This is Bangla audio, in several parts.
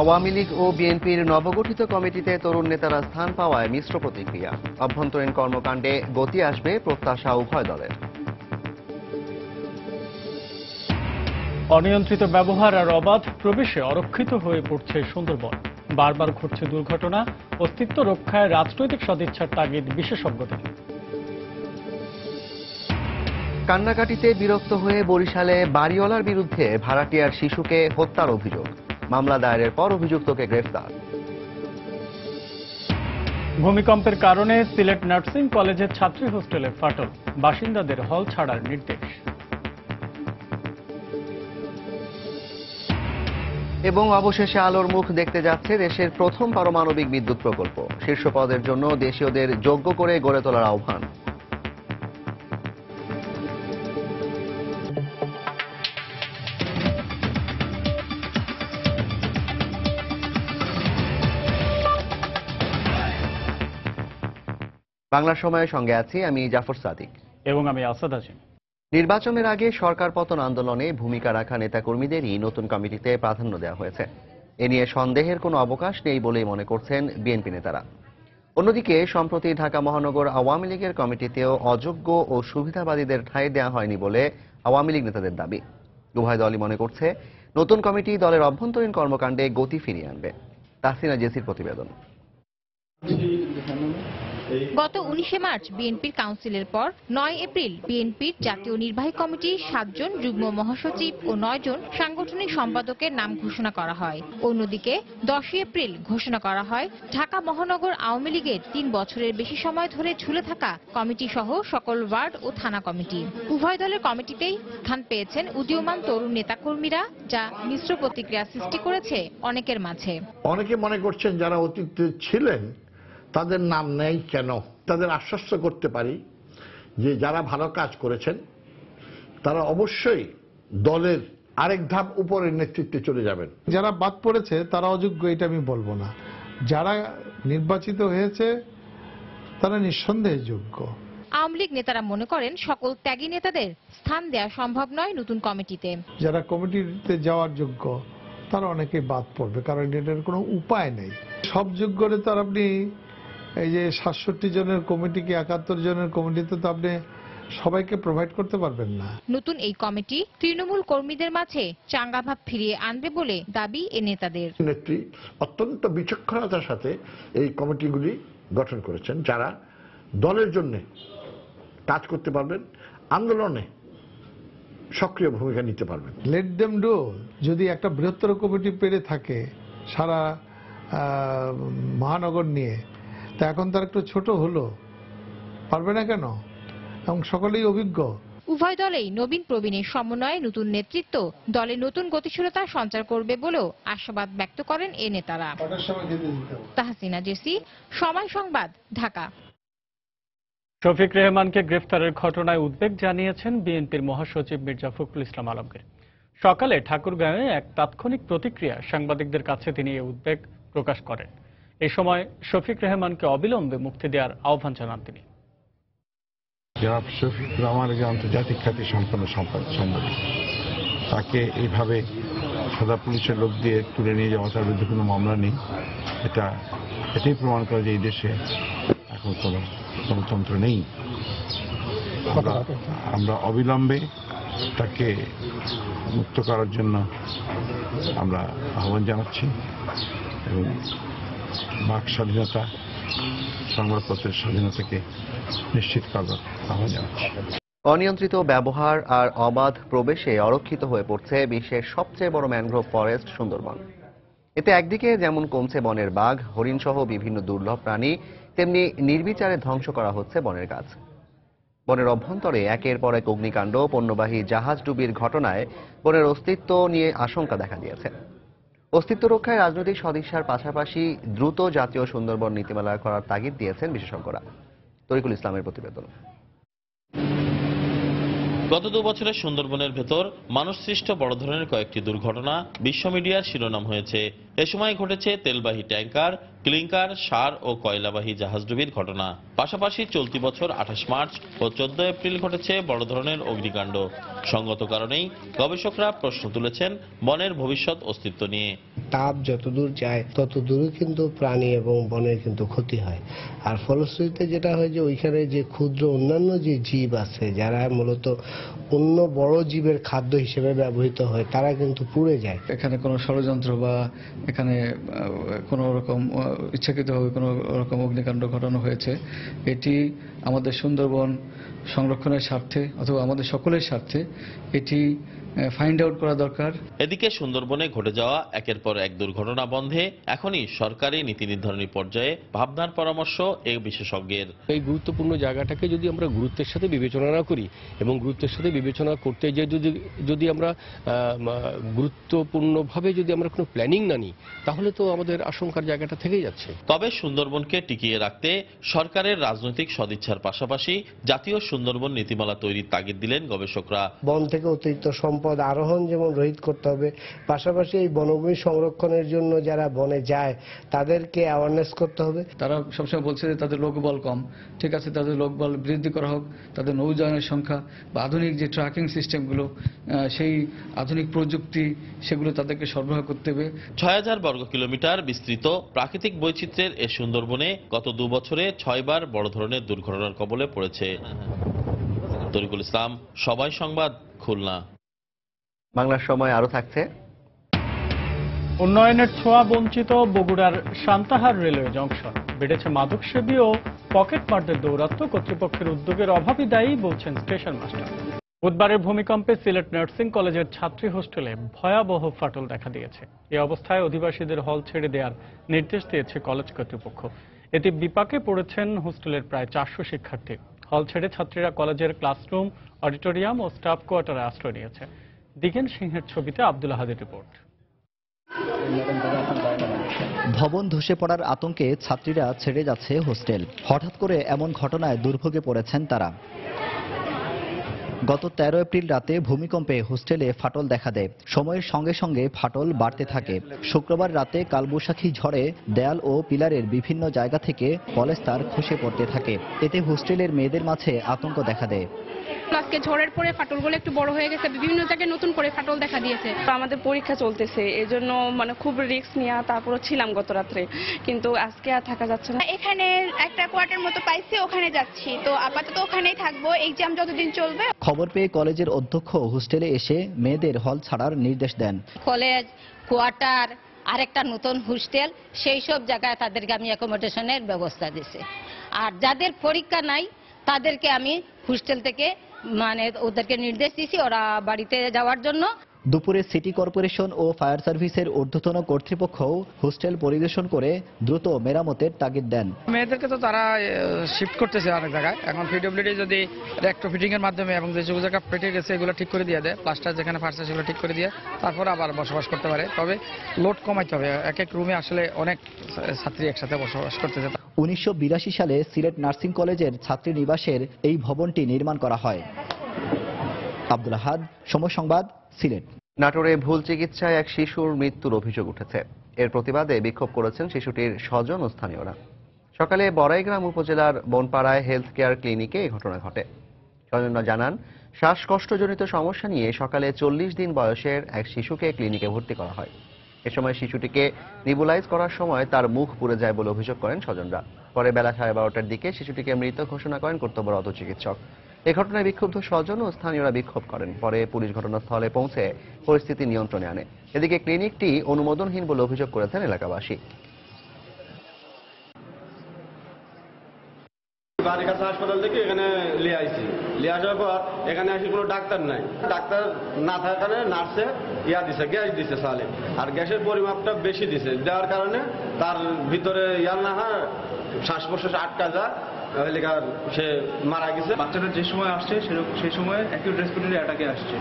আওয়ামী লীগ ও বিএনপির নবগঠিত কমিটিতে তরুণ নেতারা স্থান পাওয়ায় মিশ্র প্রতিক্রিয়া। অভ্যন্তরীণ কর্মকাণ্ডে গতি আসবে প্রত্যাশা উভয় দলের। অনিয়ন্ত্রিত ব্যবহার আর অবাধ প্রবেশে অরক্ষিত হয়ে পড়ছে সুন্দরবন। বারবার ঘটছে দুর্ঘটনা। অস্তিত্ব রক্ষায় রাজনৈতিক সদিচ্ছার তাগিদ বিশেষজ্ঞদের। কান্নাকাটিতে বিরক্ত হয়ে বরিশালে বাড়িওয়ালার বিরুদ্ধে ভাড়াটিয়ার শিশুকে হত্যার অভিযোগ। মামলা দায়েরের পর অভিযুক্তকে গ্রেফতার। ভূমিকম্পের কারণে সিলেট নার্সিং কলেজের ছাত্রী হোস্টেলে ফাটল। বাসিন্দাদের হল ছাড়ার নির্দেশ। এবং অবশেষে আলোর মুখ দেখতে যাচ্ছে দেশের প্রথম পারমাণবিক বিদ্যুৎ প্রকল্প। শীর্ষ পদের জন্য দেশীয়দের যোগ্য করে গড়ে তোলার আহ্বান। বাংলা সময়ের সঙ্গে আছি আমি জাফর সাদিক এবং আমি আসাদ আছি। নির্বাচনের আগে সরকার পতন আন্দোলনে ভূমিকা রাখা নেতাকর্মীদেরই নতুন কমিটিতে প্রাধান্য দেওয়া হয়েছে। এ নিয়ে সন্দেহের কোনো অবকাশ নেই বলেই মনে করছেন বিএনপি নেতারা। অন্যদিকে সম্প্রতি ঢাকা মহানগর আওয়ামী লীগের কমিটিতেও অযোগ্য ও সুবিধাবাদীদের ঠাঁই দেওয়া হয়নি বলে আওয়ামী লীগ নেতাদের দাবি। উভয় দলই মনে করছে নতুন কমিটি দলের অভ্যন্তরীণ কর্মকাণ্ডে গতি ফিরিয়ে আনবে। তাহসিনা জেসির প্রতিবেদন। গত 19 মার্চ বিএনপির কাউন্সিলের পর 9 এপ্রিল বিএনপির জাতীয় নির্বাহী কমিটির 7 জন যুগ্ম মহাসচিব ও 9 জন সাংগঠনিক সম্পাদকের নাম ঘোষণা করা হয়। অন্যদিকে 10 এপ্রিল ঘোষণা করা হয় ঢাকা মহানগর আওয়ামী লীগের 3 বছরের বেশি সময় ধরে ঝুলে থাকা কমিটি সহ সকল ওয়ার্ড ও থানা কমিটি। উভয় দলের কমিটিতেই স্থান পেয়েছেন উদীয়মান তরুণ নেতাকর্মীরা, যা মিশ্র প্রতিক্রিয়া সৃষ্টি করেছে অনেকের মাঝে। অনেকে মনে করছেন যারা অতীতে ছিলেন তাদের নাম নেই কেন। তাদের আশ্বস্ত করতে পারি যে যারা ভালো কাজ করেছেন তারা অবশ্যই দলের আরেক ধাপ উপরের নেতৃত্বে চলে যাবেন। যারা বাদ পড়েছে তারা অযোগ্য এটা আমি বলবো না। যারা নির্বাচিত হয়েছে তারা নিঃসন্দেহে যোগ্য। আওয়ামী লীগ নেতারা মনে করেন সকল ত্যাগী নেতাদের স্থান দেওয়া সম্ভব নয় নতুন কমিটিতে। যারা কমিটিতে যাওয়ার যোগ্য তারা অনেকে বাদ পড়বে, কারণ এটার কোনো উপায় নেই। সব যোগ্যরে তো আর আপনি এই যে 67 জনের কমিটিকে 71 জনের কমিটিতে তো আপনি সবাইকে প্রোভাইড করতে পারবেন না। নতুন এই কমিটি তৃণমূল কর্মীদের মাঝে চাঙ্গাভাব ফিরিয়ে আনবে বলে দাবি এ নেতাদের। নেত্রী অত্যন্ত বিচক্ষণতার সাথে এই কমিটিগুলি গঠন করেছেন, যারা দলের জন্য কাজ করতে পারবেন, আন্দোলনে সক্রিয় ভূমিকা নিতে পারবেন। Let them do. যদি একটা বৃহত্তর কমিটি পেরে থাকে সারা মহানগর নিয়ে, তা এখন তার একটু ছোট হলো, পারবে না কেন? এবং সকলেই অভিজ্ঞ। উভয় দলেই নবীন প্রবীণের সমন্বয়ে নতুন নেতৃত্ব দলে নতুন গতিশীলতা সঞ্চার করবে বলেও আশাবাদ ব্যক্ত করেন এ নেতারা। তাহসিনা জেসি, সময় সংবাদ, ঢাকা। শফিক রেহমানকে গ্রেফতারের ঘটনায় উদ্বেগ জানিয়েছেন বিএনপির মহাসচিব মির্জা ফখরুল ইসলাম আলমগীর। সকালে ঠাকুরগাঁয়ে এক তাৎক্ষণিক প্রতিক্রিয়া সাংবাদিকদের কাছে তিনি এই উদ্বেগ প্রকাশ করেন। এই সময় শফিক রেহমানকে অবিলম্বে মুক্তি দেওয়ার আহ্বান জানান তিনি। জনাব শফিক রহমান একজন আন্তর্জাতিক খ্যাতি সম্পন্ন সাংবাদিক, তাকে এইভাবে সাদা পুলিশের লোক দিয়ে তুলে নিয়ে যাওয়া, তার বিরুদ্ধে কোনো মামলা নেই, এটাই প্রমাণ করে যে এই দেশে এখন কোনো গণতন্ত্র নেই। আমরা অবিলম্বে তাকে মুক্ত করার জন্য আমরা আহ্বান জানাচ্ছি এবং বাক স্বাধীনতা, সংবাদপত্রের স্বাধীনতাকে নিশ্চিত করার আহ্বান জানাচ্ছি। অনিয়ন্ত্রিত ব্যবহার আর অবাধ প্রবেশে অরক্ষিত হয়ে পড়ছে বিশ্বের সবচেয়ে বড় ম্যানগ্রোভ ফরেস্ট সুন্দরবন। এতে একদিকে যেমন কমছে বনের বাঘ, হরিণ সহ বিভিন্ন দুর্লভ প্রাণী, তেমনি নির্বিচারে ধ্বংস করা হচ্ছে বনের গাছ। বনের অভ্যন্তরে একের পর এক অগ্নিকাণ্ড, পণ্যবাহী জাহাজ ডুবির ঘটনায় বনের অস্তিত্ব নিয়ে আশঙ্কা দেখা দিয়েছে। অস্তিত্ব রক্ষায় রাজনৈতিক সদিচ্ছার পাশাপাশি দ্রুত জাতীয় সুন্দরবন নীতিমালা করার তাগিদ দিয়েছেন বিশেষজ্ঞরা। তরিকুল ইসলামের প্রতিবেদন। গত 2 বছরে সুন্দরবনের ভেতর মানুষ সৃষ্ট বড় ধরনের কয়েকটি দুর্ঘটনা বিশ্ব মিডিয়ার শিরোনাম হয়েছে। এ সময় ঘটেছে তেলবাহী ট্যাঙ্কার, ক্লিংকার, সার ও কয়লাবাহী জাহাজডুবির ঘটনা। পাশাপাশি চলতি বছর 28 মার্চ ও 14 এপ্রিল ঘটেছে বড় ধরনের অগ্নিকাণ্ড। সঙ্গত কারণেই গবেষকরা প্রশ্ন তুলেছেন বনের ভবিষ্যৎ অস্তিত্ব নিয়ে। তাপ যতদূর যায় ততদূরই কিন্তু প্রাণী এবং বনের কিন্তু ক্ষতি হয়। আর ফলশ্রুতিতে যেটা হয় যে ওইখানে যে ক্ষুদ্র অন্যান্য যে জীব আছে যারা মূলত অন্য বড় জীবের খাদ্য হিসেবে ব্যবহৃত হয় তারা কিন্তু পুড়ে যায়। এখানে কোনো ষড়যন্ত্র বা এখানে কোনো রকম ইচ্ছাকৃতভাবে কোনো রকম অগ্নিকাণ্ড ঘটানো হয়েছে, এটি আমাদের সুন্দরবন সংরক্ষণের স্বার্থে অথবা আমাদের সকলের স্বার্থে এটি ফাইন্ড আউট করা দরকার। এদিকে সুন্দরবনে ঘটে যাওয়া একের পর এক দুর্ঘটনা বন্ধে এখনই সরকারি নীতি নির্ধারণী পর্যায়ে ভাবনার পরামর্শ এই বিশেষজ্ঞের। এই গুরুত্বপূর্ণ জায়গাটাকে যদি আমরা গুরুত্বের সাথে বিবেচনা না করি এবং গুরুত্বের সাথে বিবেচনা করতে গিয়ে যদি আমরা গুরুত্বপূর্ণভাবে যদি আমরা কোনো প্ল্যানিং না নিই তাহলে তো আমাদের আশঙ্কার জায়গাটা থেকেই যাচ্ছে। তবে সুন্দরবনকে টিকিয়ে রাখতে সরকারের রাজনৈতিক সদিচ্ছার পাশাপাশি জাতীয় সুন্দরবন নীতিমালা তৈরির তাগিদ দিলেন গবেষকরা। বন থেকে অতিরিক্ত সম্পদ আরোহণ যেমন রহিত করতে হবে, পাশাপাশি এই বনভূমি সংরক্ষণের জন্য যারা বনে যায় তাদেরকে অ্যাওয়ারনেস করতে হবে। তারা সবসময় বলছে যে তাদের লোকবল কম, ঠিক আছে, তাদের লোকবল বৃদ্ধি করা হোক, তাদের নৌযানের সংখ্যা বা আধুনিক যে ট্র্যাকিং সিস্টেমগুলো সেই আধুনিক প্রযুক্তি সেগুলো তাদেরকে সরবরাহ করতে হবে। 6000 বর্গ কিলোমিটার বিস্তৃত প্রাকৃতিক বৈচিত্র্যের এ সুন্দরবনে গত 2 বছরে 6 বার বড় ধরনের দুর্ঘটনার কবলে পড়েছে। তরিকুল ইসলাম, সবাই সংবাদ, খুলনা। বাংলার সময় আরো থাকছে। উন্নয়নের ছোঁয়া বঞ্চিত বগুড়ার সান্তাহার রেলওয়ে জংশন। বেড়েছে মাদকসেবী ও পকেটমারদের দৌরাত্ম্য। কর্তৃপক্ষের উদ্যোগের অভাবই দায়ী বলছেন স্টেশন মাস্টার। বুধবারের ভূমিকম্পে সিলেট নার্সিং কলেজের ছাত্রী হোস্টেলে ভয়াবহ ফাটল দেখা দিয়েছে। এই অবস্থায় অধিবাসীদের হল ছেড়ে দেওয়ার নির্দেশ দিয়েছে কলেজ কর্তৃপক্ষ। এতে বিপাকে পড়েছেন হোস্টেলের প্রায় 400 শিক্ষার্থী। হল ছেড়ে ছাত্রীরা কলেজের ক্লাসরুম, অডিটোরিয়াম ও স্টাফ কোয়ার্টারে আশ্রয় নিয়েছে। দিগেন সিংহের ছবিতে আব্দুল হাদির রিপোর্ট। ভবন ধসে পড়ার আতঙ্কে ছাত্রীরা ছেড়ে যাচ্ছে হোস্টেল। হঠাৎ করে এমন ঘটনায় দুর্ভোগে পড়েছেন তারা। গত 13 এপ্রিল রাতে ভূমিকম্পে হোস্টেলে ফাটল দেখা দেয়। সময়ের সঙ্গে সঙ্গে ফাটল বাড়তে থাকে। শুক্রবার রাতে কালবৈশাখী ঝড়ে দেয়াল ও পিলারের বিভিন্ন জায়গা থেকে পলেস্তার খসে পড়তে থাকে। এতে হোস্টেলের মেয়েদের মাঝে আতঙ্ক দেখা দেয়। আজকে ঝড়ের পরে ফাটলগুলো একটু বড় হয়ে গেছে, বিভিন্ন জায়গায় নতুন করে ফাটল দেখা দিয়েছে। আমাদের পরীক্ষা চলতেছে, এজন্য খুব রিস্ক নিয়ে তারপরও ছিলাম গত রাত্রে, কিন্তু আজকে আর থাকা যাচ্ছে না। এখানে একটা কোয়ার্টার মতো পাইছি, ওখানে যাচ্ছি, তো আপাতত ওখানেই থাকবো এক্সাম যতদিন চলবে। খবর পেয়ে কলেজের অধ্যক্ষ হোস্টেলে এসে মেয়েদের হল ছাড়ার নির্দেশ দেন। কলেজ, কোয়ার্টার, আরেকটা নতুন হোস্টেল, সেই সব জায়গায় তাদেরকে আমি অ্যাকোমোডেশনের ব্যবস্থা দিছি। আর যাদের পরীক্ষা নাই তাদেরকে আমি হোস্টেল থেকে ওদেরকে নির্দেশ দিয়েছি ওরা বাড়িতে যাওয়ার জন্য। দুপুরে সিটি কর্পোরেশন ও ফায়ার সার্ভিসের ঊর্ধ্বতন কর্তৃপক্ষও হোস্টেল পরিদর্শন করে দ্রুত মেরামতের তাগিদ দেন। মেয়েদেরকে তো তারা শিফট করতেছে অনেক জায়গায়। এখন পিডব্লিউডি যদি রেক্টোফিটিং এর মাধ্যমে এবং যে জায়গা ফেটে গেছে এগুলো ঠিক করে দিয়ে দেয়, প্লাস্টার যেখানে ফাটছে সেগুলো ঠিক করে দিয়ে তারপর আবার বসবাস করতে পারে। তবে লোড কমাইতে হবে। এক এক রুমে আসলে অনেক ছাত্রী একসাথে বসবাস করতেছে। 1982 সালে সিলেট নার্সিং কলেজের ছাত্রী নিবাসের এই ভবনটি নির্মাণ করা হয়। আব্দুল আহাদ, সময় সংবাদ, সিলেট। নাটোরে ভুল চিকিৎসায় এক শিশুর মৃত্যুর অভিযোগ উঠেছে। এর প্রতিবাদে বিক্ষোভ করেছেন শিশুটির স্বজন ও স্থানীয়রা। সকালে বড়াইগ্রাম উপজেলার বনপাড়ায় হেলথ কেয়ার ক্লিনিকে এই ঘটনা ঘটে। স্বজনরা জানান, শ্বাসকষ্টজনিত সমস্যা নিয়ে সকালে 40 দিন বয়সের এক শিশুকে ক্লিনিকে ভর্তি করা হয়। এ সময় শিশুটিকে নিবুলাইজ করার সময় তার মুখ পুড়ে যায় বলে অভিযোগ করেন স্বজনরা। পরে বেলা 12:30টার দিকে শিশুটিকে মৃত ঘোষণা করেন কর্তব্যরত চিকিৎসক। এই ঘটনায় বিক্ষুব্ধ স্বজন ও স্থানীয়রা বিক্ষোভ করেন। পরে পুলিশ ঘটনাস্থলে পৌঁছে পরিস্থিতি নিয়ন্ত্রণে আনে। এদিকে ক্লিনিকটি অনুমোদনহীন বলে অভিযোগ করেছেন এলাকাবাসী। বাড়ির কাছে হাসপাতাল থেকে এখানে নিয়ে আসছি। নিয়ে আসার পর এখানে আসি কোনো ডাক্তার নাই। ডাক্তার না থাকার কারণে নার্সে দিছে, গ্যাস দিছে সালে। আর গ্যাসের পরিমাপটা বেশি দিছে, দেওয়ার কারণে তার ভিতরে না হয় শ্বাস প্রশ্বাস আটকা যায়, সে মারা গেছে। বাচ্চাটা যে সময় আসছে সেই সময় অ্যাকিউট রেসপিরেটরি অ্যাটাকে আসছে।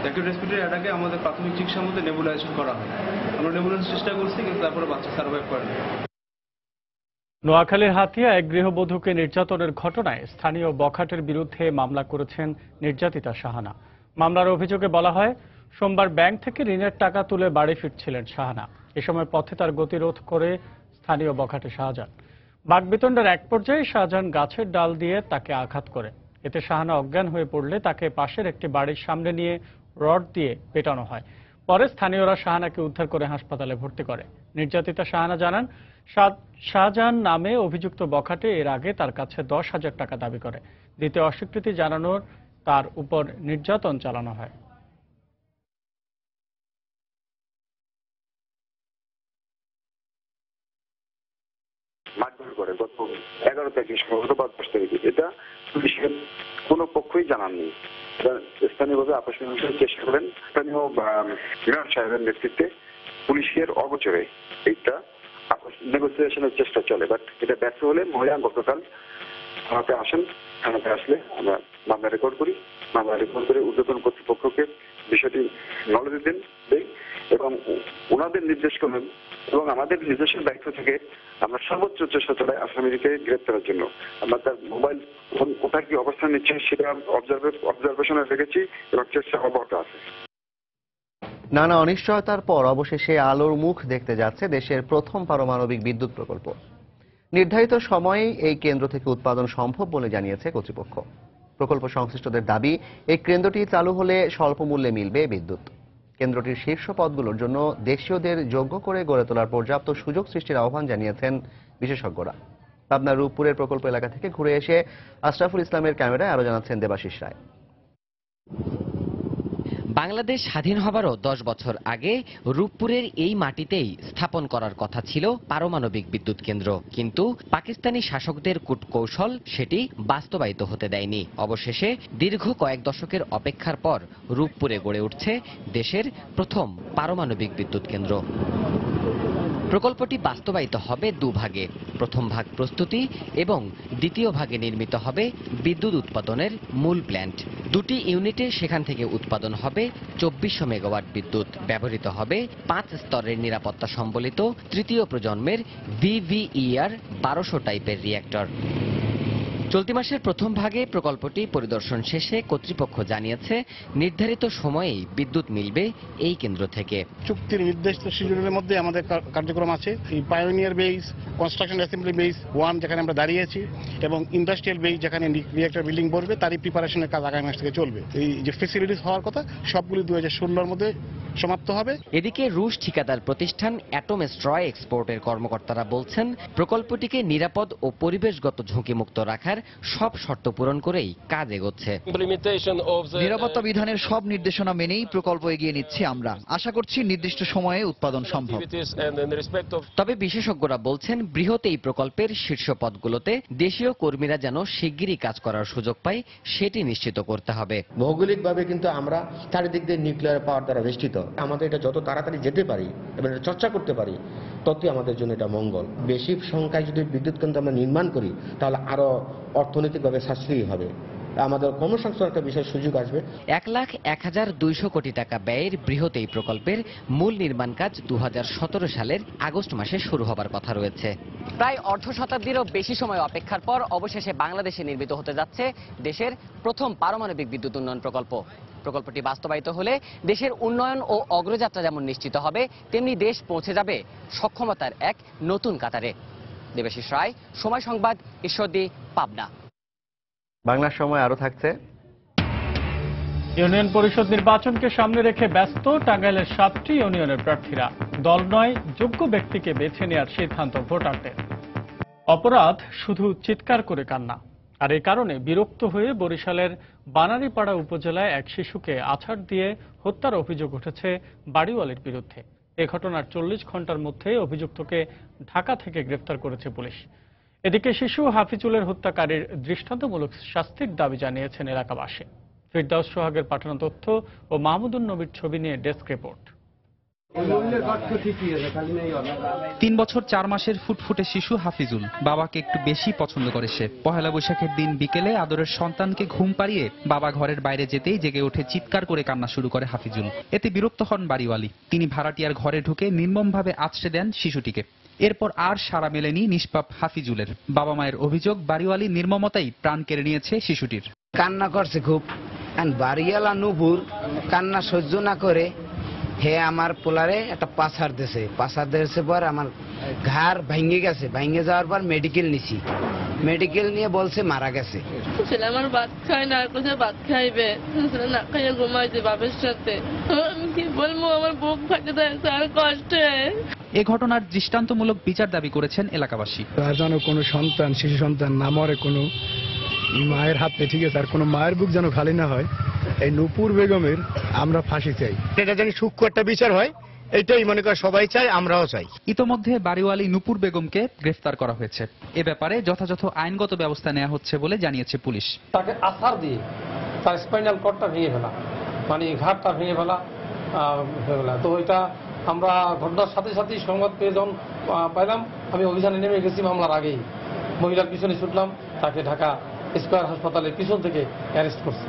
অ্যাকিউট রেসপিরেটরি অ্যাটাকে আমাদের প্রাথমিক চিকিৎসার মধ্যে নেবুলাইজেশন করা হয়। আমরা নেবুলাইজেশন চেষ্টা করছি, কিন্তু তারপরে বাচ্চা সার্ভাইভ করে না। নোয়াখালীর হাতিয়া এক গৃহবধূকে নির্যাতনের ঘটনায় স্থানীয় বখাটের বিরুদ্ধে মামলা করেছেন নির্যাতিতা শাহানা। মামলার অভিযোগে বলা হয়, সোমবার ব্যাংক থেকে ঋণের টাকা তুলে বাড়ি ফিরছিলেন শাহানা। এ সময় পথে তার গতিরোধ করে স্থানীয় বখাটে শাহজাহান। বাকবিতণ্ডার এক পর্যায়ে শাহজাহান গাছের ডাল দিয়ে তাকে আঘাত করে। এতে শাহানা অজ্ঞান হয়ে পড়লে তাকে পাশের একটি বাড়ির সামনে নিয়ে রড দিয়ে পেটানো হয়। পরে স্থানীয়রা শাহানাকে উদ্ধার করে হাসপাতালে ভর্তি করে। নির্যাতিতা শাহানা জানান, শাহজাহান নামে অভিযুক্ত বখাটে এর আগে তার কাছে 10,000 টাকা দাবি করে। দিতে অস্বীকৃতি জানানোর তার উপর নির্যাতন চালানো হয়। মারধর করে গত 11 তারিখ সম্ভবত বা 10 তারিখে, এটা পুলিশের কোনো পক্ষই জানাননি। স্থানীয়ভাবে আপস মীমাংসার চেষ্টা করেন স্থানীয় ইমাম সাহেবের নেতৃত্বে পুলিশের অগোচরে এইটা নেগোসিয়েশনের চেষ্টা চলে, বাট এটা ব্যর্থ হলে মহিলা গতকাল থানাতে আসেন। থানাতে আসলে আমরা মামলা রেকর্ড করি, মামলা রেকর্ড করে ঊর্ধ্বতন কর্তৃপক্ষকে বিষয়টি নলেজ দেই এবং ওনাদের নির্দেশ করেন এবং আমাদের নির্দেশের দায়িত্ব থেকে আমরা সর্বোচ্চ চেষ্টা চালাই আসামিকে গ্রেপ্তারের জন্য। আমরা তার মোবাইল কোথায় কি অবস্থান নিচ্ছে সেটা অবজারভেশনে রেখেছি এবং চেষ্টা অব্যাহত আছে। নানা অনিশ্চয়তার পর অবশেষে আলোর মুখ দেখতে যাচ্ছে দেশের প্রথম পারমাণবিক বিদ্যুৎ প্রকল্প। নির্ধারিত সময়ে এই কেন্দ্র থেকে উৎপাদন সম্ভব বলে জানিয়েছে কর্তৃপক্ষ। প্রকল্প সংশ্লিষ্টদের দাবি, এই কেন্দ্রটি চালু হলে স্বল্প মূল্যে মিলবে বিদ্যুৎ। কেন্দ্রটির শীর্ষ পদগুলোর জন্য দেশীয়দের যোগ্য করে গড়ে তোলার পর্যাপ্ত সুযোগ সৃষ্টির আহ্বান জানিয়েছেন বিশেষজ্ঞরা। পাবনার রূপপুরের প্রকল্প এলাকা থেকে ঘুরে এসে আশরাফুল ইসলামের ক্যামেরায় আরো জানাচ্ছেন দেবাশিস রায়। বাংলাদেশ স্বাধীন হবারও 10 বছর আগে রূপপুরের এই মাটিতেই স্থাপন করার কথা ছিল পারমাণবিক বিদ্যুৎ কেন্দ্র, কিন্তু পাকিস্তানি শাসকদের কূটকৌশল সেটি বাস্তবায়িত হতে দেয়নি। অবশেষে দীর্ঘ কয়েক দশকের অপেক্ষার পর রূপপুরে গড়ে উঠছে দেশের প্রথম পারমাণবিক বিদ্যুৎ কেন্দ্র। প্রকল্পটি বাস্তবায়িত হবে দুভাগে। প্রথম ভাগ প্রস্তুতি এবং দ্বিতীয় ভাগে নির্মিত হবে বিদ্যুৎ উৎপাদনের মূল প্ল্যান্ট। দুটি ইউনিটে সেখান থেকে উৎপাদন হবে 2400 মেগাওয়াট বিদ্যুৎ। ব্যবহৃত হবে 5 স্তরের নিরাপত্তা সম্বলিত তৃতীয় প্রজন্মের VVER 1200 টাইপের রিঅ্যাক্টর। চলতি মাসের প্রথম ভাগে প্রকল্পটি পরিদর্শন শেষে কর্তৃপক্ষ জানিয়েছে নির্ধারিত সময়েই বিদ্যুৎ মিলবে এই কেন্দ্র থেকে। চুক্তির নির্দিষ্ট শিডিউলের মধ্যে আমাদের কার্যক্রম আছে। এই pioneer base, construction assembly base 1 যেখানে আমরা দাঁড়িয়েছি এবং ইন্ডাস্ট্রিয়াল বেস যেখানে রিঅ্যাক্টর বিল্ডিং পড়বে তারই প্রিপারেশনের কাজ আগামী মাস থেকে চলবে। এই যে ফেসিলিটিস হওয়ার কথা সবগুলি 2016-র মধ্যে সমাপ্ত হবে। এদিকে রুশ ঠিকাদার প্রতিষ্ঠান অ্যাটম স্ট্রয় এক্সপোর্টের কর্মকর্তারা বলছেন প্রকল্পটিকে নিরাপদ ও পরিবেশগত ঝুঁকিমুক্ত রাখার সব শর্ত পূরণ করেই কাজ এগোচ্ছে। নিরাপত্তা বিধানের সব নির্দেশনা মেনেই প্রকল্প এগিয়ে নিচ্ছি আমরা। আশা করছি নির্দিষ্ট সময়ে উৎপাদন সম্ভব। তবে বিশেষজ্ঞরা বলছেন বৃহৎ এই প্রকল্পের শীর্ষ পদগুলোতে দেশীয় কর্মীরা যেন শিগগিরই কাজ করার সুযোগ পায় সেটি নিশ্চিত করতে হবে। ভৌগোলিকভাবে কিন্তু আমরা চারিদিক দিয়ে নিউক্লিয়ার পাওয়ার দ্বারা বেষ্টিত। আমাদের এটা যত তাড়াতাড়ি যেতে পারি এবং চর্চা করতে পারি ততই আমাদের জন্য এটা মঙ্গল। বেশি সংখ্যায় যদি বিদ্যুৎ কেন্দ্র আমরা নির্মাণ করি তাহলে আরো অর্থনৈতিকভাবে সাশ্রয়ী হবে, আমাদের কর্মসংস্থানের একটা বিশেষ সুযোগ আসবে। 1,01,200 কোটি টাকা ব্যয়ের বৃহৎ এই প্রকল্পের মূল নির্মাণ কাজ 2017 সালের আগস্ট মাসে শুরু হবার কথা রয়েছে। প্রায় অর্ধ শতাব্দীরও বেশি সময় অপেক্ষার পর অবশেষে বাংলাদেশে নির্মিত হতে যাচ্ছে দেশের প্রথম পারমাণবিক বিদ্যুৎ উন্নয়ন প্রকল্প। প্রকল্পটি বাস্তবায়িত হলে দেশের উন্নয়ন ও অগ্রযাত্রা যেমন নিশ্চিত হবে, তেমনি দেশ পৌঁছে যাবে সক্ষমতার এক নতুন কাতারে। দেবাশিস রায়, সময় সংবাদ, ঈশ্বরদী, পাবনা। বাংলার সময় আরো থাকছে। ইউনিয়ন পরিষদ নির্বাচনকে সামনে রেখে ব্যস্ত টাঙ্গাইলের 7টি ইউনিয়নের প্রার্থীরা। দল নয়, যোগ্য ব্যক্তিকে বেছে নেওয়ার সিদ্ধান্ত ভোটারদের। অপরাধ শুধু চিৎকার করে কান্না। আর এই কারণে বিরক্ত হয়ে বরিশালের বানারীপাড়া উপজেলায় এক শিশুকে আছাড় দিয়ে হত্যার অভিযোগ উঠেছে বাড়িওয়ালির বিরুদ্ধে। এ ঘটনার 40 ঘন্টার মধ্যে অভিযুক্তকে ঢাকা থেকে গ্রেফতার করেছে পুলিশ। এদিকে শিশু হাফিজুলের হত্যাকারীর দৃষ্টান্তমূলক শাস্তির দাবি জানিয়েছেন এলাকাবাসী। ফিরদাউস সোহাগের পাঠানো তথ্য ও মাহমুদুন নবীর ছবি নিয়ে ডেস্ক রিপোর্ট। 3 বছর 4 মাসের ফুটফুটে শিশু হাফিজুল বাবাকে একটু বেশি পছন্দ করে সে। পহেলা বৈশাখের দিন বিকেলে আদরের সন্তানকে ঘুম পাড়িয়ে বাবা ঘরের বাইরে যেতেই জেগে ওঠে চিৎকার করে কান্না শুরু করে হাফিজুল। এতে বিরক্ত হন বাড়িওয়ালি। তিনি ভাড়াটিয়ার ঘরে ঢুকে নির্মমভাবে আছড়ে দেন শিশুটিকে। এরপর আর সাড়া মেলেনি নিষ্পাপ হাফিজুলের। বাবা মায়ের অভিযোগ বাড়িওয়ালি নির্মমতাই প্রাণ কেড়ে নিয়েছে শিশুটির। কান্না করছে খুব, বাড়িওয়ালা নুপুর কান্না সহ্য না করে হে আমার পোলারে একটা পাসার দিয়েছে পর আমার ঘাড় ভেঙে গেছে, ভেঙে যাওয়ার পর মেডিকেল নিছি, মেডিকেল নিয়ে বলছে মারা গেছে। ছেলে আমার ভাত খায় না, কোথায় ভাত খাইবে, না খাইয়া ঘুমাইছে বাপের সাথে। আমি কি বলবো, আমার বুক ফাটে যাচ্ছে আর কষ্টে। এ ঘটনার দৃষ্টান্তমূলক বিচার দাবি করেছেন এলাকাবাসী। আর যেন কোনো সন্তান, শিশু সন্তান না মরে কোনো মায়ের হাতে, ঠিক আছে, আর কোনো মায়ের বুক যেন খালি না হয়। এই নূপুর বেগমের আমরা ফাঁসি চাই, এটা যেন সূক্ষ্ম একটা বিচার হয়, এইটাই মনে কর সবাই চাই, আমরাও চাই। ইতোমধ্যে বাড়িওয়ালি নূপুর বেগমকে গ্রেফতার করা হয়েছে। এ ব্যাপারে যথাযথ আইনগত ব্যবস্থা নেওয়া হচ্ছে বলে জানিয়েছে পুলিশ। তাকে আছাড় দিয়ে তার স্পাইনাল কর্ডটা ভেঙে ফেলা, মানে ঘাটটা ভেঙে ফেলা। তো এটা আমরা ঘটনার সাথে সাথেই সংবাদ পেয়ে যখন পাইলাম, আমি অভিযানে নেমে গেছি মামলার আগেই। মহিলার পিছনে ছুটলাম, তাকে ঢাকা স্কয়ার হাসপাতালের পিছন থেকে অ্যারেস্ট করছে।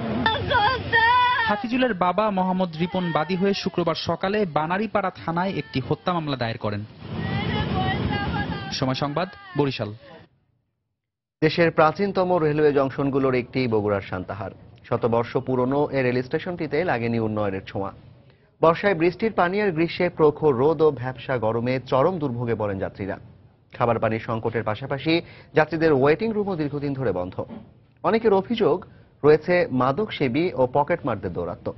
হাফিজুলের বাবা মোহাম্মদ রিপন বাদী হয়ে শুক্রবার সকালে বানারীপাড়া থানায় একটি হত্যা মামলা দায়ের করেন। সময় সংবাদ, বরিশাল। দেশের প্রাচীনতম রেলওয়ে জংশনগুলোর একটি বগুড়ার সান্তাহার। শতবর্ষ পুরনো এ রেল স্টেশনটিতে লাগেনি উন্নয়নের ছোঁয়া। বর্ষায় বৃষ্টির পানি আর গ্রীষ্মে প্রখর রোদ ও ভ্যাপসা গরমে চরম দুর্ভোগে পড়েন যাত্রীরা। খাবার পানির সংকটের পাশাপাশি যাত্রীদের ওয়েটিং রুমও দীর্ঘদিন ধরে বন্ধ। অনেকের অভিযোগ রয়েছে মাদক সেবী ও পকেটমারদের দৌরাত্ম্য।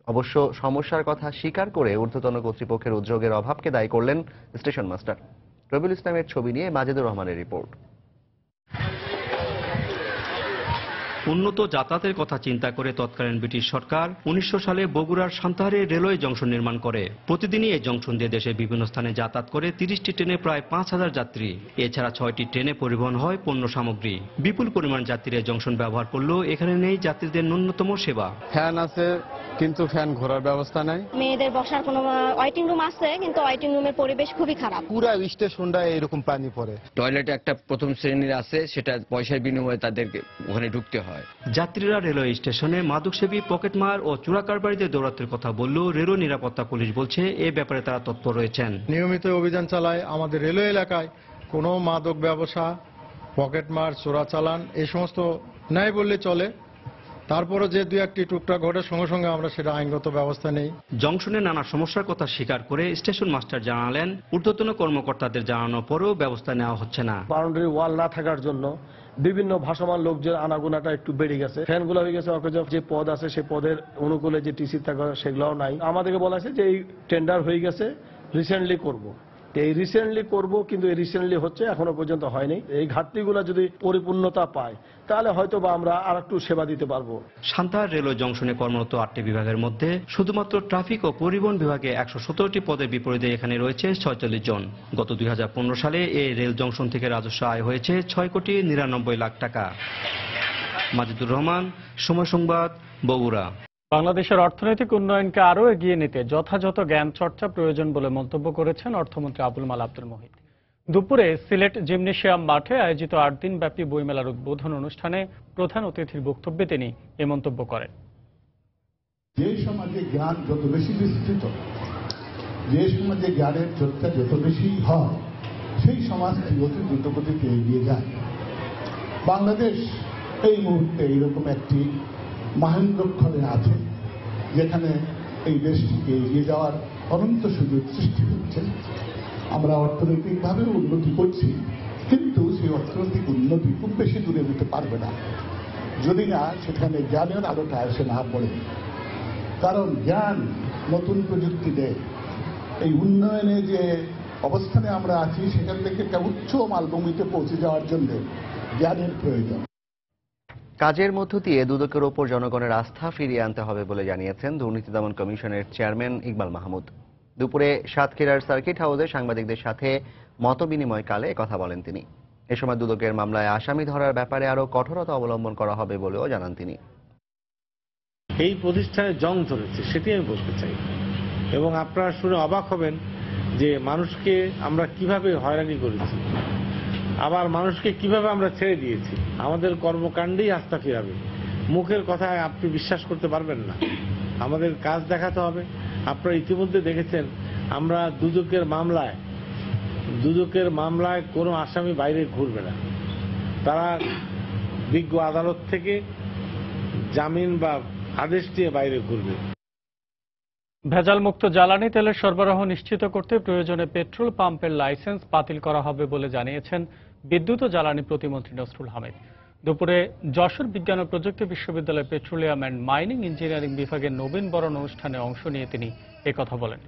অবশ্য সমস্যার কথা স্বীকার করে ঊর্ধ্বতন কর্তৃপক্ষের উদ্যোগের অভাবকে দায়ী করলেন স্টেশন মাস্টার। রবিউল ইসলামের ছবি নিয়ে মাজেদুর রহমানের রিপোর্ট। উন্নত যাতায়াতের কথা চিন্তা করে তৎকালীন ব্রিটিশ সরকার 1900 সালে বগুড়ার সান্তাহারে রেলওয়ে জংশন নির্মাণ করে। প্রতিদিনই এই জংশন দিয়ে দেশের বিভিন্ন স্থানে যাতায়াত করে 30টি ট্রেনে প্রায় 5000 যাত্রী। এছাড়া 6টি ট্রেনে পরিবহন হয় পণ্য সামগ্রী। বিপুল পরিমাণ যাত্রীরা জংশন ব্যবহার করলেও এখানে নেই যাত্রীদের ন্যূনতম সেবা। ফ্যান আছে কিন্তু ফ্যান ঘোরার ব্যবস্থা নাই। মেয়েদের বসার কোনো ওয়েটিং রুম আছে কিন্তু ওয়েটিং রুমের পরিবেশ খুবই খারাপ। পুরো স্টেশনটা এরকম পানি পড়ে। টয়লেট একটা প্রথম শ্রেণীর আছে, সেটা পয়সার বিনিময়ে তাদেরকে ওখানে ঢুকতে হয়। যাত্রীরা রেলওয়ে স্টেশনে মাদকসেবী, পকেটমার ও চোরা কারবারিদের দৌরাত্মের কথা বললেও রেলওয়ে নিরাপত্তা পুলিশ বলছে এ ব্যাপারে তারা তৎপর রয়েছেন। নিয়মিত অভিযান চালায়। আমাদের রেলওয়ে এলাকায় কোনো মাদক ব্যবসা, পকেটমার, চোরাচালান এই সমস্ত নাই বললে চলে। তারপরে যে দুই একটি টুকটাক ঘটার সঙ্গে সঙ্গে আমরা সেটা আইনগত ব্যবস্থা নেই। জংশনে নানা সমস্যার কথা স্বীকার করে স্টেশন মাস্টার জানালেন, ঊর্ধ্বতন কর্মকর্তাদের জানানোর পরেও ব্যবস্থা নেওয়া হচ্ছে না। বাউন্ডারি ওয়াল না থাকার জন্য বিভিন্ন ভাসমান লোকজন আনাগোনাটা একটু বেড়ে গেছে। ফ্যানগুলো হয়ে গেছে অকেজ, যে পদ আছে সেই পদের অনুকূলে যে টিসি থাকা সেগুলোও নাই। আমাদেরকে বলা আছে যে এই টেন্ডার হয়ে গেছে, রিসেন্টলি করব। এই রিসেন্টলি করব, কিন্তু এই রিসেন্টলি হচ্ছে এখনো পর্যন্ত হয়নি। এই ঘাটতিগুলো যদি পরিপূর্ণতা পায় তাহলে হয়তো বা আমরা আর একটু সেবা দিতে পারবো। সান্তাহার রেলওয়ে জংশনে কর্মরত 8টি বিভাগের মধ্যে শুধুমাত্র ট্রাফিক ও পরিবহন বিভাগে 117টি পদের বিপরীতে এখানে রয়েছে 46 জন। গত 2015 সালে এই রেল জংশন থেকে রাজস্ব আয় হয়েছে 6,99 লাখ টাকা। মাজেদুর রহমান, সময় সংবাদ, বগুড়া। বাংলাদেশের অর্থনৈতিক উন্নয়নকে আরও এগিয়ে নিতে যথাযথ জ্ঞান চর্চা প্রয়োজন বলে মন্তব্য করেছেন অর্থমন্ত্রী আবুল মাল আব্দুল মুহিত। দুপুরে সিলেট জিমনেশিয়াম মাঠে আয়োজিত 8 দিনব্যাপী বইমেলার উদ্বোধন অনুষ্ঠানে প্রধান অতিথির বক্তব্যে তিনি এ মন্তব্য করেন। যে সমাজে জ্ঞান যত বেশি বিস্তৃত, যে সমাজে জ্ঞানের চর্চা যত বেশি হয়, সেই সমাজটি অতি দ্রুতগতিতে এগিয়ে যায়। বাংলাদেশ এই মুহূর্তে এইরকম একটি মহেন্দ্রক্ষণে আছে যেখানে এই দেশটিকে এগিয়ে যাওয়ার অনন্ত সুযোগ সৃষ্টি হচ্ছে। আমরা অর্থনৈতিকভাবে উন্নতি করছি, কিন্তু সেই অর্থনৈতিক উন্নতি খুব বেশি দূরে যেতে পারবে না যদি না সেখানে জ্ঞানের আলোটা এসে না পড়ে। কারণ জ্ঞান নতুন প্রযুক্তি দেয়। এই উন্নয়নে যে অবস্থানে আমরা আছি সেখান থেকে একটা উচ্চ মালভূমিতে পৌঁছে যাওয়ার জন্য জ্ঞানের প্রয়োজন। কাজের মধ্য দিয়ে দুদকের ওপর জনগণের আস্থা ফিরিয়ে আনতে হবে বলে জানিয়েছেন দুর্নীতি দমন কমিশনের চেয়ারম্যান ইকবাল মাহমুদ। দুপুরে সাতক্ষীরার সার্কিট হাউসে সাংবাদিকদের সাথে মতবিনিময়কালে কথা বলেন তিনি। এ সময় দুদকের মামলায় আসামি ধরার ব্যাপারে আরও কঠোরতা অবলম্বন করা হবে বলেও জানান তিনি। এই প্রতিষ্ঠানে জং ধরেছে সেটি আমি বলতে চাই, এবং আপনারা শুনে অবাক হবেন যে মানুষকে আমরা কিভাবে হয়রানি করেছি, আবার মানুষকে কিভাবে আমরা ছেড়ে দিয়েছি। আমাদের কর্মকাণ্ডেই আস্থা ফিরাবে। মুখের কথায় আপনি বিশ্বাস করতে পারবেন না, আমাদের কাজ দেখাতে হবে। আপনারা ইতিমধ্যে দেখেছেন আমরা দুদকের মামলায় কোনো আসামি বাইরে ঘুরবে না। তারা বিজ্ঞ আদালত থেকে জামিন বা আদেশ দিয়ে বাইরে ঘুরবে। ভেজালমুক্ত জ্বালানি তেলের সরবরাহ নিশ্চিত করতে প্রয়োজনে পেট্রোল পাম্পের লাইসেন্স বাতিল করা হবে বলে জানিয়েছেন বিদ্যুৎ ও জ্বালানি প্রতিমন্ত্রী নসরুল হামিদ। দুপুরে যশোর বিজ্ঞান ও প্রযুক্তি বিশ্ববিদ্যালয়ের পেট্রোলিয়াম অ্যান্ড মাইনিং ইঞ্জিনিয়ারিং বিভাগের নবীন বরণ অনুষ্ঠানে অংশ নিয়ে তিনি একথা বলেন।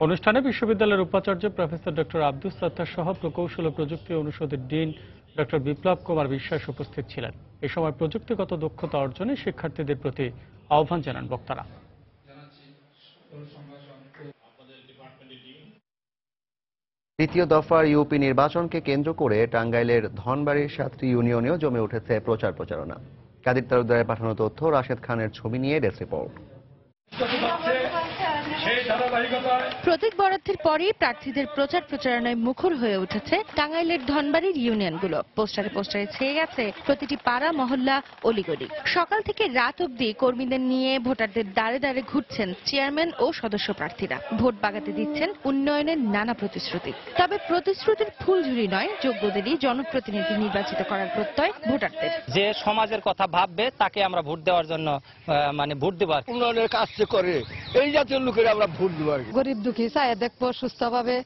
অনুষ্ঠানে বিশ্ববিদ্যালয়ের উপাচার্য প্রফেসর ডক্টর আব্দুস সাত্তার সহ প্রকৌশল ও প্রযুক্তি অনুষদের ডিন ডক্টর বিপ্লব কুমার বিশ্বাস উপস্থিত ছিলেন। এ সময় প্রযুক্তিগত দক্ষতা অর্জনে শিক্ষার্থীদের প্রতি আহ্বান জানান বক্তারা। তৃতীয় দফার ইউপি নির্বাচনকে কেন্দ্র করে টাঙ্গাইলের ধনবাড়ির ৭টি ইউনিয়নেও জমে উঠেছে প্রচার প্রচারণা। কাদির তালুকদারের পাঠানো তথ্য, রাশেদ খানের ছবি নিয়ে ডেস্ক রিপোর্ট। প্রতীক বরাদ্দের পরই প্রার্থীদের প্রচার প্রচারণায় মুখর হয়ে উঠেছে টাঙ্গাইলের ধনবাড়ির ইউনিয়নগুলো। পোস্টারে পোস্টারে ছেয়ে গেছে প্রতিটি পাড়া, মহল্লা, অলিগলি। সকাল থেকে রাত অবধি কর্মীদের নিয়ে ভোটারদের দ্বারে দ্বারে ঘুরছেন চেয়ারম্যান ও সদস্য প্রার্থীরা। ভোট বাগাতে দিচ্ছেন উন্নয়নের নানা প্রতিশ্রুতি। তবে প্রতিশ্রুতির ফুলঝুরি নয়, যোগ্যদেরই জনপ্রতিনিধি নির্বাচিত করার প্রত্যয় ভোটারদের। যে সমাজের কথা ভাববে তাকে আমরা ভোট দেওয়ার জন্য ভোট দেব। উন্নয়নের কাজ করে এই জাতীয় লোকের আমরা ভোট দেব। গরিব দুঃখী চায় দেখবো সুস্থভাবে,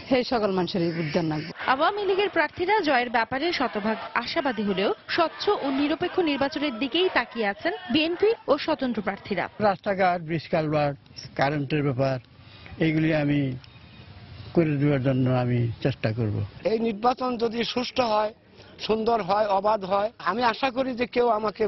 সেই সকল মানুষের উদ্যান রাখবো। আওয়ামী লীগের প্রার্থীরা জয়ের ব্যাপারে শতভাগ আশাবাদী হলেও স্বচ্ছ ও নিরপেক্ষ নির্বাচনের দিকেই তাকিয়ে আছেন বিএনপি ও স্বতন্ত্র প্রার্থীরা। রাস্তাঘাট, ব্রিজ কালভার্ট, কারেন্টের ব্যাপার, এইগুলি আমি করে দেওয়ার জন্য আমি চেষ্টা করব। এই নির্বাচন যদি সুষ্ঠু হয়, সুন্দর হয়, অবাধ হয়, আমি আশা করি যে কেউ আমাকে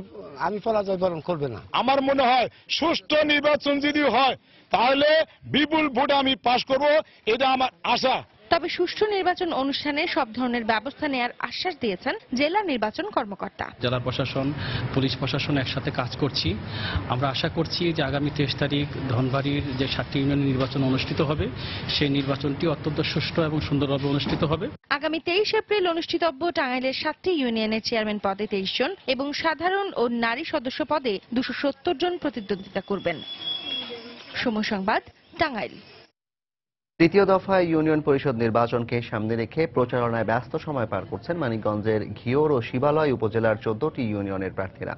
আমি পরাজয় বরণ করবে না। আমার মনে হয় সুষ্ঠু নির্বাচন যদি হয় তাহলে বিপুল ভোটে আমি পাশ করব, এটা আমার আশা। তবে সুষ্ঠু নির্বাচন অনুষ্ঠানে সব ধরনের ব্যবস্থা নেওয়ার আশ্বাস দিয়েছেন জেলা নির্বাচন কর্মকর্তা। জেলা প্রশাসন, পুলিশ প্রশাসন একসাথে কাজ করছি। আমরা আশা করছি যে আগামী 23 তারিখ ধনবাড়ির যে 7টি ইউনিয়নের নির্বাচন অনুষ্ঠিত হবে, সেই নির্বাচনটি অত্যন্ত সুষ্ঠু এবং সুন্দরভাবে অনুষ্ঠিত হবে। আগামী 23 এপ্রিল অনুষ্ঠিতব্য টাঙ্গাইলের 7টি ইউনিয়নের চেয়ারম্যান পদে 23 জন এবং সাধারণ ও নারী সদস্য পদে 270 জন প্রতিদ্বন্দ্বিতা করবেন। সময় সংবাদ, টাঙ্গাইল। তৃতীয় দফায় ইউনিয়ন পরিষদ নির্বাচনকে সামনে রেখে প্রচারণায় ব্যস্ত সময় পার করছেন মানিকগঞ্জের ঘিওর ও শিবালয় উপজেলার 14টি ইউনিয়নের প্রার্থীরা।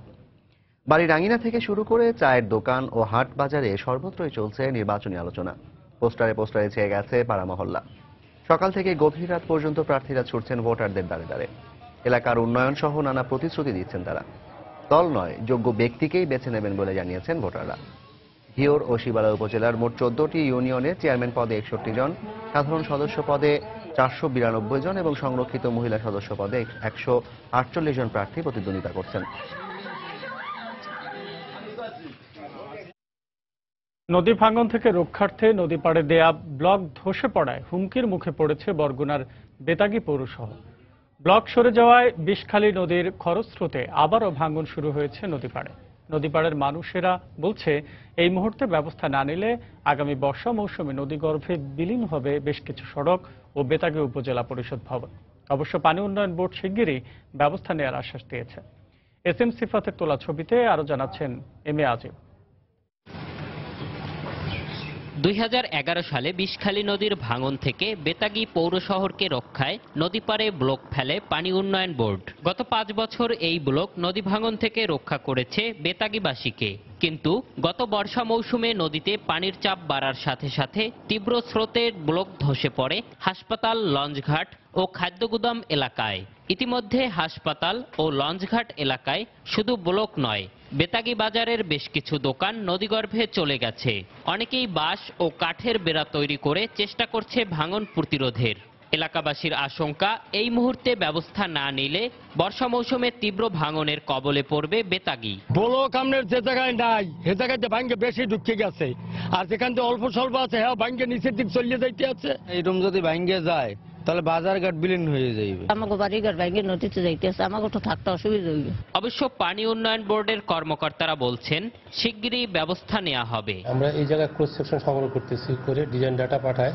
বাড়ির আঙিনা থেকে শুরু করে চায়ের দোকান ও হাট বাজারে সর্বত্রই চলছে নির্বাচনী আলোচনা। পোস্টারে পোস্টারে ছেয়ে গেছে পাড়া মহল্লা। সকাল থেকে গভীর রাত পর্যন্ত প্রার্থীরা ছুটছেন ভোটারদের দ্বারে দ্বারে। এলাকার উন্নয়ন সহ নানা প্রতিশ্রুতি দিচ্ছেন তারা। দল নয়, যোগ্য ব্যক্তিকেই বেছে নেবেন বলে জানিয়েছেন ভোটাররা। ঘিওর ও শিবালয় উপজেলার মোট 14টি ইউনিয়নে চেয়ারম্যান পদে 61 জন, সাধারণ সদস্য পদে 492 জন এবং সংরক্ষিত মহিলা সদস্য পদে 148 জন প্রার্থী প্রতিদ্বন্দ্বিতা করছেন। নদী ভাঙন থেকে রক্ষার্থে নদী পাড়ে দেয়া ব্লক ধসে পড়ায় হুমকির মুখে পড়েছে বরগুনার বেতাগী পৌরসভা। ব্লক সরে যাওয়ায় বিষখালী নদীর খরস্রোতে আবারও ভাঙন শুরু হয়েছে নদী পাড়ে। নদীপাড়ের মানুষেরা বলছে, এই মুহূর্তে ব্যবস্থা না নিলে আগামী বর্ষা মৌসুমে নদীগর্ভে বিলীন হবে বেশ কিছু সড়ক ও বেতাগী উপজেলা পরিষদ ভবন। অবশ্য পানি উন্নয়ন বোর্ড শিগগিরই ব্যবস্থা নেওয়ার আশ্বাস দিয়েছে। এসএম সিফাতের তোলা ছবিতে আরো জানাচ্ছেন এম এ আজিম। 2011 সালে বিষখালী নদীর ভাঙন থেকে বেতাগী পৌর শহরকে রক্ষায় নদীপাড়ে ব্লক ফেলে পানি উন্নয়ন বোর্ড। গত 5 বছর এই ব্লক নদী ভাঙন থেকে রক্ষা করেছে বেতাগীবাসীকে। কিন্তু গত বর্ষা মৌসুমে নদীতে পানির চাপ বাড়ার সাথে সাথে তীব্র স্রোতে ব্লক ধসে পড়ে হাসপাতাল, লঞ্চঘাট ও খাদ্যগুদাম এলাকায়। ইতিমধ্যে হাসপাতাল ও লঞ্চঘাট এলাকায় শুধু ব্লক নয়, বেতাগী বাজারের বেশ কিছু দোকান নদীগর্ভে চলে গেছে। অনেকেই বাঁশ ও কাঠের বেড়া তৈরি করে চেষ্টা করছে ভাঙন প্রতিরোধের। এলাকাবাসীর আশঙ্কা, এই মুহূর্তে ব্যবস্থা না নিলে বর্ষা মৌসুমে তীব্র ভাঙনের কবলে পড়বে বেতাগী। ব্লক আমনের যে জায়গায় নাই সে জায়গায় ভাঙ্গে বেশি ঢুকে গেছে, আর যেখান থেকে অল্প স্বল্প আছে হ্যাঁ ভাঙ্গে নিচের দিক চলিয়ে যাইতে আছে। এইরকম যদি ভাঙ্গে যায় তাহলে বাজার ঘাট বিলীন হয়ে যাবে। আমাকে বাড়ি ঘর ভাঙ্গে নদীতে যাইতেছে, আমাকে তো থাকতে অসুবিধা হইবে। অবশ্য পানি উন্নয়ন বোর্ডের কর্মকর্তারা বলছেন, শিগগিরই ব্যবস্থা নেওয়া হবে। আমরা এই জায়গায় ক্রস সেকশন সংগ্রহ করতেছি, করে ডিজাইন ডাটা পাঠায়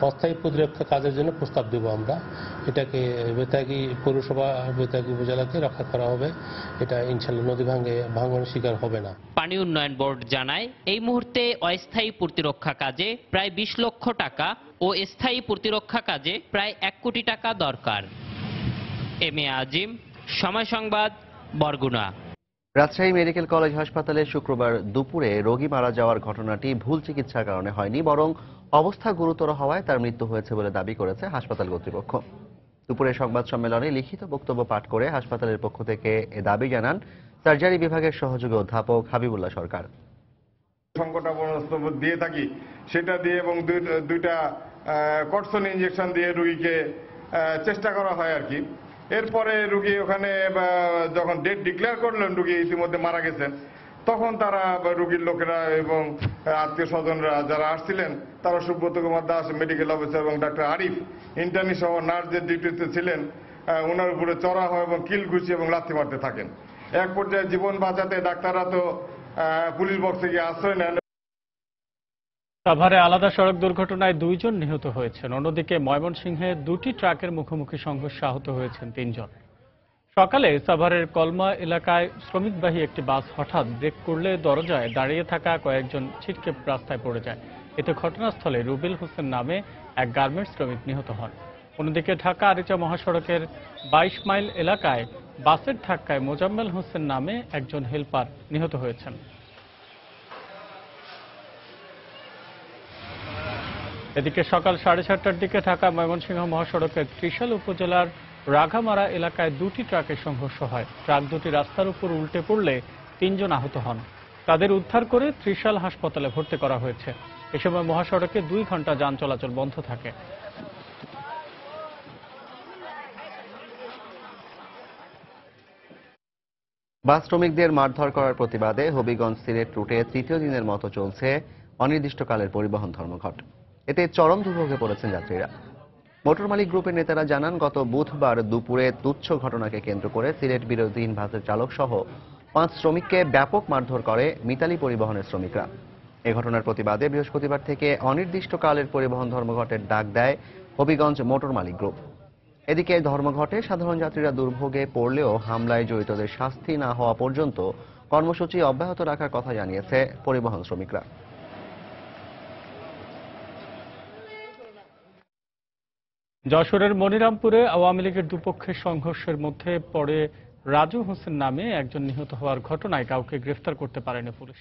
অস্থায়ী প্রতিরক্ষা কাজের জন্য প্রস্তাব দেব আমরা। এটাকে বেতাগী পৌরসভা, বেতাগী উপজেলাকে রক্ষা করা হবে। এটা ইনশাল্লাহ নদী ভাঙনের শিকার হবে না। পানি উন্নয়ন বোর্ড জানায়, এই মুহূর্তে অস্থায়ী প্রতিরক্ষা কাজে প্রায় 20 লক্ষ টাকা ও স্থায়ী প্রতিরক্ষা কাজে প্রায় 1 কোটি টাকা দরকার। এম এ আজিম, সময় সংবাদ, বরগুনা। রাজশাহী মেডিকেল কলেজ হাসপাতালে শুক্রবার দুপুরে রোগী মারা যাওয়ার ঘটনাটি ভুল চিকিৎসার কারণে হয়নি, বরং অবস্থা গুরুতর হওয়ায় তার মৃত্যু হয়েছে বলে দাবি করেছে হাসপাতাল কর্তৃপক্ষ। দুপুরে সংবাদ সম্মেলনে লিখিত বক্তব্য পাঠ করে হাসপাতালের পক্ষ থেকে এ দাবি জানান সার্জারি বিভাগের সহযোগী অধ্যাপক হাবিবুল্লাহ সরকার। সংকটাপন্ন দিয়ে থাকি সেটা দিয়ে এবং দুইটা কর্সন ইনজেকশন দিয়ে রুগীকে চেষ্টা করা হয় আর কি। এরপরে রুগী ওখানে যখন ডেট ডিক্লেয়ার করলেন রুগী ইতিমধ্যে মারা গেছেন, তখন তারা রুগীর লোকেরা এবং আত্মীয় স্বজনরা যারা আসছিলেন তারা সুব্রত কুমার দাস মেডিকেল অফিসার এবং ডাক্তার আরিফ ইন্টার্নি সহ নার্স যে ডিউটিতে ছিলেন ওনার উপরে চড়া হয় এবং কিল ঘুষি এবং লাথি মারতে থাকেন। এক পর্যায়ে জীবন বাঁচাতে ডাক্তাররা তো পুলিশ বক্সে গিয়ে আশ্রয় নেন। সাভারে আলাদা সড়ক দুর্ঘটনায় 2 জন নিহত হয়েছেন। অন্যদিকে ময়মনসিংহে 2টি ট্রাকের মুখোমুখি সংঘর্ষে আহত হয়েছেন 3 জন। সকালে সাভারের কলমা এলাকায় শ্রমিকবাহী একটি বাস হঠাৎ ব্রেক করলে দরজায় দাঁড়িয়ে থাকা কয়েকজন ছিটকে রাস্তায় পড়ে যায়। এতে ঘটনাস্থলে রুবেল হোসেন নামে এক গার্মেন্টস শ্রমিক নিহত হন। অন্যদিকে ঢাকা আরিচা মহাসড়কের 22 মাইল এলাকায় বাসের ধাক্কায় মোজাম্মেল হোসেন নামে একজন হেলপার নিহত হয়েছেন। এদিকে সকাল 7:30টার দিকে ঢাকা ময়মনসিংহ মহাসড়কের ত্রিশাল উপজেলার রাঘামারা এলাকায় 2টি ট্রাকের সংঘর্ষ হয়। ট্রাক দুটি রাস্তার উপর উল্টে পড়লে 3 জন আহত হন। তাদের উদ্ধার করে ত্রিশাল হাসপাতালে ভর্তি করা হয়েছে। এ সময় মহাসড়কে 2 ঘন্টা যান চলাচল বন্ধ থাকে। বাস শ্রমিকদের মারধর করার প্রতিবাদে হবিগঞ্জ সিলেট রুটে 3য় দিনের মতো চলছে অনির্দিষ্টকালের পরিবহন ধর্মঘট। এতে চরম দুর্ভোগে পড়েছেন যাত্রীরা। মোটর মালিক গ্রুপের নেতারা জানান, গত বুধবার দুপুরে তুচ্ছ ঘটনাকে কেন্দ্র করে সিলেট বিরোধীহীন বাসের চালক সহ 5 শ্রমিককে ব্যাপক মারধর করে মিতালি পরিবহনের শ্রমিকরা। এ ঘটনার প্রতিবাদে বৃহস্পতিবার থেকে অনির্দিষ্টকালের পরিবহন ধর্মঘটের ডাক দেয় হবিগঞ্জ মোটর মালিক গ্রুপ। এদিকে ধর্মঘটে সাধারণ যাত্রীরা দুর্ভোগে পড়লেও হামলায় জড়িতদের শাস্তি না হওয়া পর্যন্ত কর্মসূচি অব্যাহত রাখার কথা জানিয়েছে পরিবহন শ্রমিকরা। যশোরের মনিরামপুরে আওয়ামী লীগের দুপক্ষের সংঘর্ষের মধ্যে পড়ে রাজু হোসেন নামে একজন নিহত হওয়ার ঘটনায় কাউকে গ্রেফতার করতে পারেনি পুলিশ।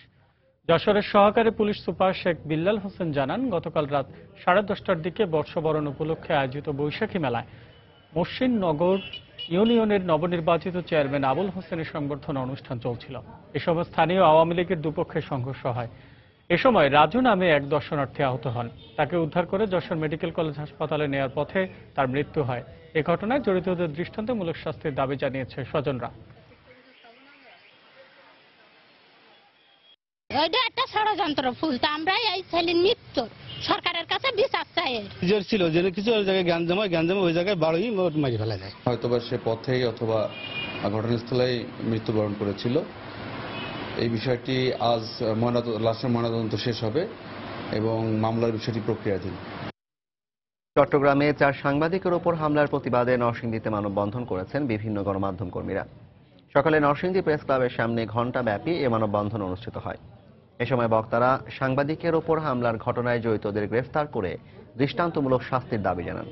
যশোরের সহকারী পুলিশ সুপার শেখ বিল্লাল হোসেন জানান, গতকাল রাত 10:30টার দিকে বর্ষবরণ উপলক্ষে আয়োজিত বৈশাখী মেলায় মসজিদনগর ইউনিয়নের নবনির্বাচিত চেয়ারম্যান আবুল হোসেনের সংবর্ধনা অনুষ্ঠান চলছিল। এ সময় স্থানীয় আওয়ামী লীগের দুপক্ষের সংঘর্ষ হয়। এ সময় রাজু নামে এক দর্শনার্থী আহত হন। তাকে উদ্ধার করে যশোর মেডিকেল কলেজ হাসপাতালে নেওয়ার পথে তার মৃত্যু হয়। এ ঘটনায় জড়িতদের দৃষ্টান্তমূলক শাস্তির দাবি জানিয়েছে স্বজনরা। এটা একটা ষড়যন্ত্র ফুলতে আমরা এই ছেলের মৃত্যু সরকারের কাছে বিচার চাই। ছিল যে কিছু জায়গায় জ্ঞানজামে ওই জায়গায় বাড়ি মারি ফেলা যায়। হয়তোবা সে পথেই অথবা ঘটনাস্থলেই মৃত্যুবরণ করেছিল। এই বিষয়টি আজ লাশের ময়নাতদন্ত শেষ হবে এবং মামলার বিষয়টি প্রক্রিয়াধীন। চট্টগ্রামে 4 সাংবাদিকের ওপর হামলার প্রতিবাদে নরসিংদীতে মানববন্ধন করেছেন বিভিন্ন গণমাধ্যম কর্মীরা। সকালে নরসিংদী প্রেস ক্লাবের সামনে ঘণ্টাব্যাপী এ মানববন্ধন অনুষ্ঠিত হয়। এ সময় বক্তারা সাংবাদিকের ওপর হামলার ঘটনায় জড়িতদের গ্রেফতার করে দৃষ্টান্তমূলক শাস্তির দাবি জানান।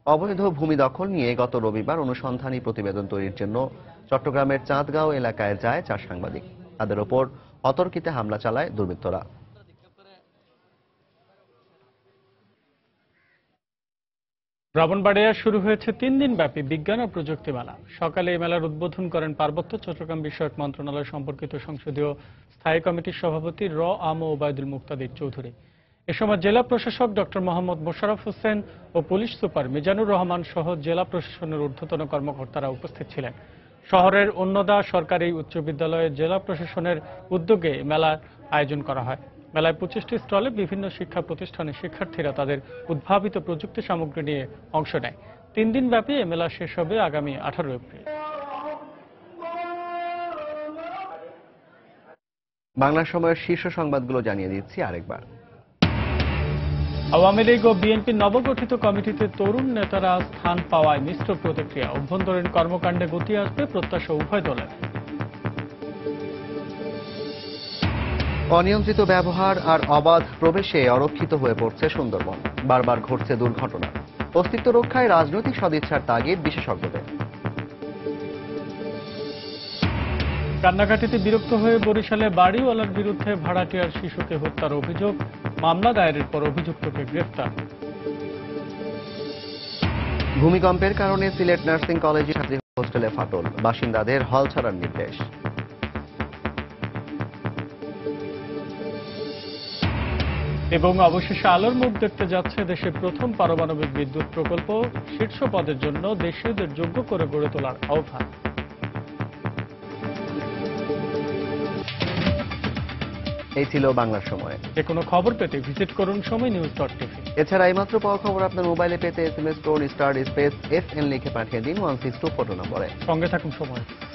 অবৈধ ভূমি দখল নিয়ে গত রবিবার অনুসন্ধানী প্রতিবেদন তৈরির জন্য চট্টগ্রামের চাঁদগাঁও এলাকায় যায় 4 সাংবাদিক। তাদের ওপর অতর্কিতে হামলা চালায় দুর্বৃত্তরা। ব্রাহ্মণবাড়িয়ায় শুরু হয়েছে 3 দিনব্যাপী বিজ্ঞান ও প্রযুক্তি মেলা। সকালে এই মেলার উদ্বোধন করেন পার্বত্য চট্টগ্রাম বিষয়ক মন্ত্রণালয় সম্পর্কিত সংসদীয় স্থায়ী কমিটির সভাপতি আম ওবায়দুল মুক্তাদির চৌধুরী। এ সময় জেলা প্রশাসক ডক্টর মোহাম্মদ মোশাররফ হোসেন ও পুলিশ সুপার মিজানুর রহমান সহ জেলা প্রশাসনের ঊর্ধ্বতন কর্মকর্তারা উপস্থিত ছিলেন। শহরের অন্নদা সরকারি উচ্চ বিদ্যালয়ে জেলা প্রশাসনের উদ্যোগে মেলার আয়োজন করা হয়। মেলায় 25টি স্টলে বিভিন্ন শিক্ষা প্রতিষ্ঠানের শিক্ষার্থীরা তাদের উদ্ভাবিত প্রযুক্তি সামগ্রী নিয়ে অংশ নেয়। 3 দিনব্যাপী এই মেলা শেষ হবে আগামী 18 এপ্রিল। বাংলা সময়ের শীর্ষ সংবাদগুলো জানিয়ে দিচ্ছি আরেকবার। আওয়ামী লীগ ও বিএনপির নবগঠিত কমিটিতে তরুণ নেতারা স্থান পাওয়ায় মিশ্র প্রতিক্রিয়া। অভ্যন্তরীণ কর্মকাণ্ডে গতি আসবে প্রত্যাশা উভয় দলের। অনিয়ন্ত্রিত ব্যবহার আর অবাধ প্রবেশে অরক্ষিত হয়ে পড়ছে সুন্দরবন। বারবার ঘটছে দুর্ঘটনা। অস্তিত্ব রক্ষায় রাজনৈতিক সদিচ্ছার তাগিদ বিশেষজ্ঞদের। কান্নাকাটিতে বিরক্ত হয়ে বরিশালে বাড়িওয়ালার বিরুদ্ধে ভাড়াটিয়ার শিশুকে হত্যার অভিযোগ, মামলা দায়েরের পর অভিযুক্তকে গ্রেফতার। ভূমিকম্পের কারণে সিলেট নার্সিং কলেজে ছাত্রী হোস্টেলে ফাটল, বাসিন্দাদের হল ছাড়ার নির্দেশ। এবং অবশেষে আলোর মুখ দেখতে যাচ্ছে দেশের প্রথম পারমাণবিক বিদ্যুৎ প্রকল্প, শীর্ষ পদের জন্য দেশীয়দের যোগ্য করে গড়ে তোলার আহ্বান। এই ছিল বাংলার সময়। যে কোনো খবর পেতে ভিজিট করুন সময়নিউজ.tv। এছাড়া এইমাত্র পাওয়া খবর আপনার মোবাইলে পেতে SMS করুন *FN লিখে পাঠিয়ে দিন 162 নম্বরে। সঙ্গে থাকুন সময়।